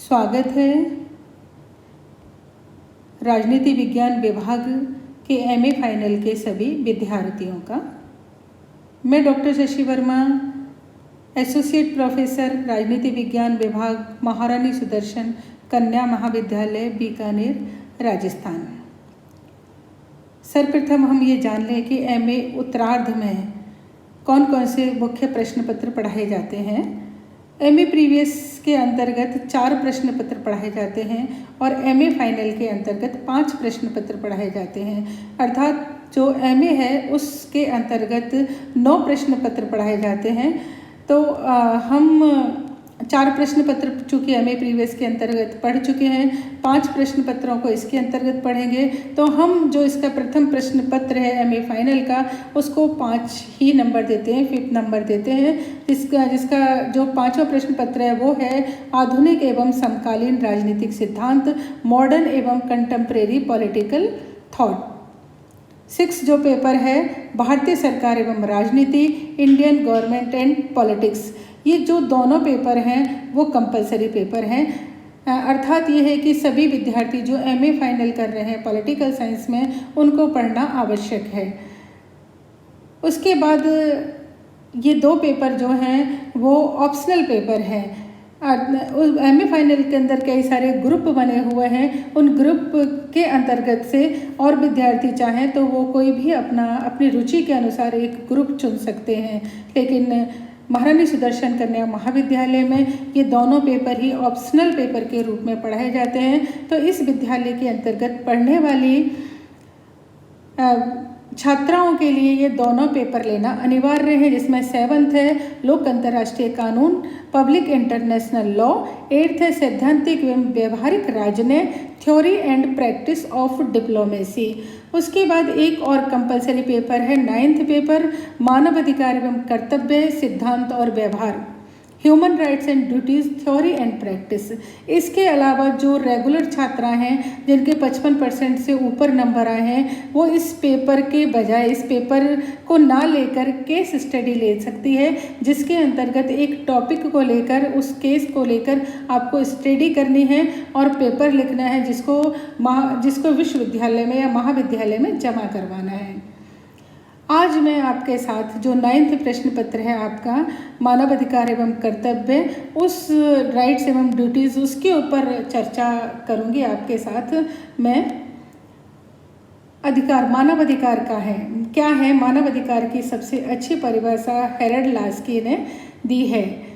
स्वागत है राजनीति विज्ञान विभाग के एमए फाइनल के सभी विद्यार्थियों का। मैं doctor Shashi Verma, associate professor राजनीति विज्ञान विभाग, महारानी सुदर्शन कन्या महाविद्यालय, बीकानेर, राजस्थान। सर्वप्रथम हम ये जान लें कि एमए उत्तरार्ध में कौन कौन से मुख्य प्रश्न पत्र पढ़ाए जाते हैं। एमए प्रीवियस के अंतर्गत 4 प्रश्न पत्र पढ़ाए जाते हैं और एमए फाइनल के अंतर्गत 5 प्रश्न पत्र पढ़ाए जाते हैं। अर्थात जो एमए है उसके अंतर्गत 9 प्रश्न पत्र पढ़ाए जाते हैं। तो हम 4 प्रश्न पत्र चूँकि एमए प्रीवियस के अंतर्गत पढ़ चुके हैं, 5 प्रश्न पत्रों को इसके अंतर्गत पढ़ेंगे। तो हम जो इसका प्रथम प्रश्न पत्र है एमए फाइनल का, उसको 5 ही नंबर देते हैं, 5th नंबर देते हैं। जिसका जो 5वां प्रश्न पत्र है वो है आधुनिक एवं समकालीन राजनीतिक सिद्धांत, मॉडर्न एवं कंटेम्प्रेरी पॉलिटिकल थॉट। 6 जो पेपर है भारतीय सरकार एवं राजनीति, इंडियन गवर्नमेंट एंड पॉलिटिक्स। ये जो दोनों पेपर हैं वो कंपलसरी पेपर हैं। अर्थात ये है कि सभी विद्यार्थी जो एमए फाइनल कर रहे हैं पॉलिटिकल साइंस में, उनको पढ़ना आवश्यक है। उसके बाद ये 2 पेपर जो हैं वो ऑप्शनल पेपर हैं। एमए फाइनल के अंदर कई सारे ग्रुप बने हुए हैं, उन ग्रुप के अंतर्गत से और विद्यार्थी चाहें तो वो कोई भी अपनी रुचि के अनुसार एक ग्रुप चुन सकते हैं। लेकिन महारानी सुदर्शन कन्या महाविद्यालय में ये दोनों पेपर ही ऑप्शनल पेपर के रूप में पढ़ाए जाते हैं। तो इस विद्यालय के अंतर्गत पढ़ने वाली छात्राओं के लिए ये दोनों पेपर लेना अनिवार्य है, जिसमें 7th है लोक अंतर्राष्ट्रीय कानून, पब्लिक इंटरनेशनल लॉ, 8th है सैद्धांतिक एवं व्यवहारिक राजनीति, theory and practice of diplomacy. उसके बाद एक और कंपलसरी पेपर है 9th पेपर मानव अधिकार एवं कर्तव्य, सिद्धांत और व्यवहार, human rights and duties, theory and practice. इसके अलावा जो रेगुलर छात्रा हैं जिनके 55% से ऊपर नंबर आए हैं, वो इस पेपर के बजाय इस पेपर को ना लेकर केस स्टडी ले सकती है, जिसके अंतर्गत एक टॉपिक को लेकर, उस केस को लेकर आपको स्टडी करनी है और पेपर लिखना है, जिसको विश्वविद्यालय में या महाविद्यालय में जमा करवाना है। आज मैं आपके साथ जो 9th प्रश्न पत्र है आपका मानव अधिकार एवं कर्तव्य, उस राइट्स एवं ड्यूटीज़, उसके ऊपर चर्चा करूंगी आपके साथ मैं। अधिकार, मानव अधिकार का है क्या है? मानव अधिकार की सबसे अच्छी परिभाषा हेरल्ड लास्की ने दी है।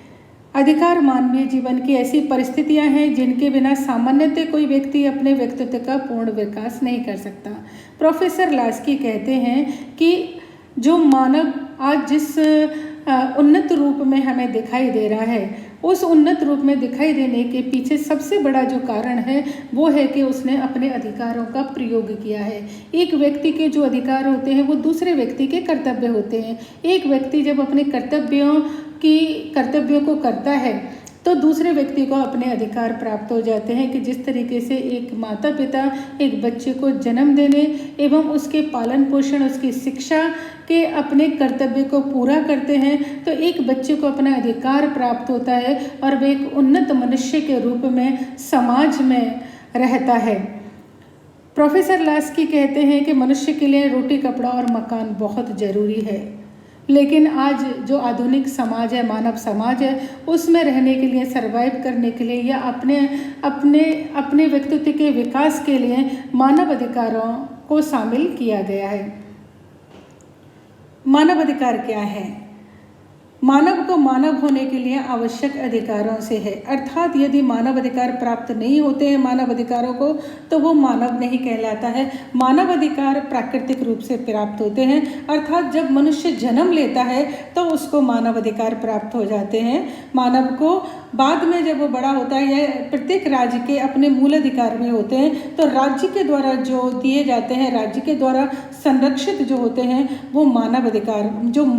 अधिकार मानवीय जीवन की ऐसी परिस्थितियां हैं जिनके बिना सामान्यतः कोई व्यक्ति अपने व्यक्तित्व का पूर्ण विकास नहीं कर सकता। प्रोफेसर लास्की कहते हैं कि जो मानव आज जिस उन्नत रूप में हमें दिखाई दे रहा है, उस उन्नत रूप में दिखाई देने के पीछे सबसे बड़ा जो कारण है वो है कि उसने अपने अधिकारों का प्रयोग किया है। एक व्यक्ति के जो अधिकार होते हैं वो दूसरे व्यक्ति के कर्तव्य होते हैं। एक व्यक्ति जब अपने कर्तव्यों को करता है तो दूसरे व्यक्ति को अपने अधिकार प्राप्त हो जाते हैं। कि जिस तरीके से एक माता पिता एक बच्चे को जन्म देने एवं उसके पालन पोषण, उसकी शिक्षा के अपने कर्तव्य को पूरा करते हैं, तो एक बच्चे को अपना अधिकार प्राप्त होता है और वह एक उन्नत मनुष्य के रूप में समाज में रहता है। प्रोफेसर लास्की कहते हैं कि मनुष्य के लिए रोटी, कपड़ा और मकान बहुत ज़रूरी है, लेकिन आज जो आधुनिक समाज है, मानव समाज है, उसमें रहने के लिए, सरवाइव करने के लिए या अपने व्यक्तित्व के विकास के लिए मानव अधिकारों को शामिल किया गया है। मानव अधिकार क्या है? मानव को मानव होने के लिए आवश्यक अधिकारों से है। अर्थात यदि मानव अधिकार प्राप्त नहीं होते हैं मानव अधिकारों को, तो वो मानव नहीं कहलाता है। मानव अधिकार प्राकृतिक रूप से प्राप्त होते हैं, अर्थात जब मनुष्य जन्म लेता है तो उसको मानव अधिकार प्राप्त हो जाते हैं। मानव को बाद में जब वो बड़ा होता है, या प्रत्येक राज्य के अपने मूल अधिकार भी होते हैं, तो राज्य के द्वारा जो दिए जाते हैं, राज्य के द्वारा संरक्षित जो होते हैं, वो मानव अधिकार,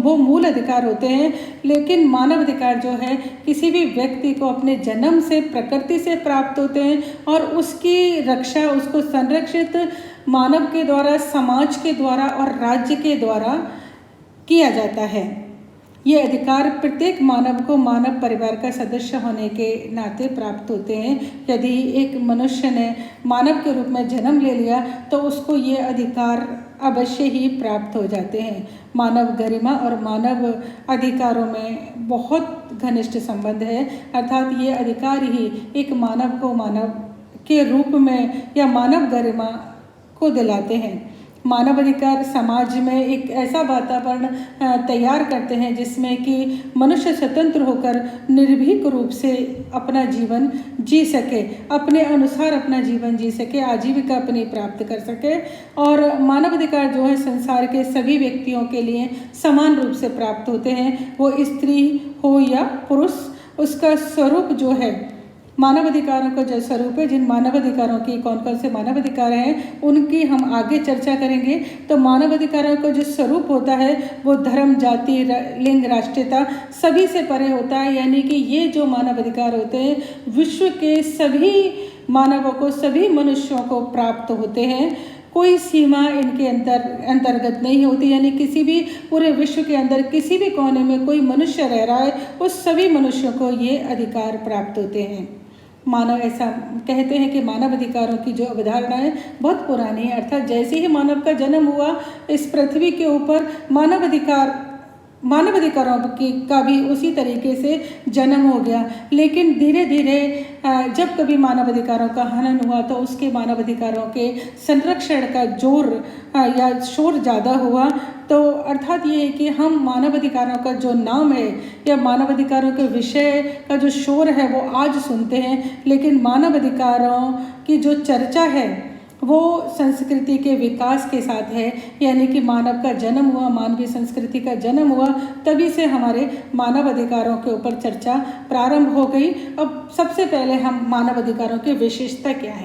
वो मूल अधिकार होते हैं। लेकिन मानव अधिकार जो है किसी भी व्यक्ति को अपने जन्म से, प्रकृति से प्राप्त होते हैं और उसकी रक्षा, उसको संरक्षित मानव के द्वारा, समाज के द्वारा और राज्य के द्वारा किया जाता है। ये अधिकार प्रत्येक मानव को मानव परिवार का सदस्य होने के नाते प्राप्त होते हैं। यदि एक मनुष्य ने मानव के रूप में जन्म ले लिया तो उसको ये अधिकार अवश्य ही प्राप्त हो जाते हैं। मानव गरिमा और मानव अधिकारों में बहुत घनिष्ठ संबंध है, अर्थात ये अधिकार ही एक मानव को मानव के रूप में या मानव गरिमा को दिलाते हैं। मानव अधिकार समाज में एक ऐसा वातावरण तैयार करते हैं जिसमें कि मनुष्य स्वतंत्र होकर निर्भीक रूप से अपना जीवन जी सके, अपने अनुसार अपना जीवन जी सके, आजीविका अपनी प्राप्त कर सके। और मानव अधिकार जो है संसार के सभी व्यक्तियों के लिए समान रूप से प्राप्त होते हैं, वो स्त्री हो या पुरुष। उसका स्वरूप जो है मानव अधिकारों का जो स्वरूप है, जिन मानव अधिकारों की कौन कौन से मानव अधिकार हैं उनकी हम आगे चर्चा करेंगे। तो मानव अधिकारों का जो स्वरूप होता है वो धर्म, जाति, लिंग, राष्ट्रीयता सभी से परे होता है। यानी कि ये जो मानव अधिकार होते हैं विश्व के सभी मानवों को, सभी मनुष्यों को प्राप्त होते हैं। कोई सीमा इनके अंतर्गत नहीं होती, यानी किसी भी पूरे विश्व के अंदर किसी भी कोने में कोई मनुष्य रह रहा है उस सभी मनुष्यों को ये अधिकार प्राप्त होते हैं। मानव, ऐसा कहते हैं कि मानव अधिकारों की जो अवधारणा है बहुत पुरानी है, अर्थात जैसे ही मानव का जन्म हुआ इस पृथ्वी के ऊपर मानव अधिकारों का भी उसी तरीके से जन्म हो गया। लेकिन धीरे धीरे जब कभी मानव अधिकारों का हनन हुआ तो उसके मानव अधिकारों के संरक्षण का जोर या शोर ज़्यादा हुआ। तो अर्थात ये है कि हम मानव अधिकारों का जो नाम है या मानव अधिकारों के विषय का जो शोर है वो आज सुनते हैं, लेकिन मानव अधिकारों की जो चर्चा है वो संस्कृति के विकास के साथ है। यानी कि मानव का जन्म हुआ, मानवीय संस्कृति का जन्म हुआ, तभी से हमारे मानव अधिकारों के ऊपर चर्चा प्रारंभ हो गई। अब सबसे पहले हम मानव अधिकारों की विशेषता क्या है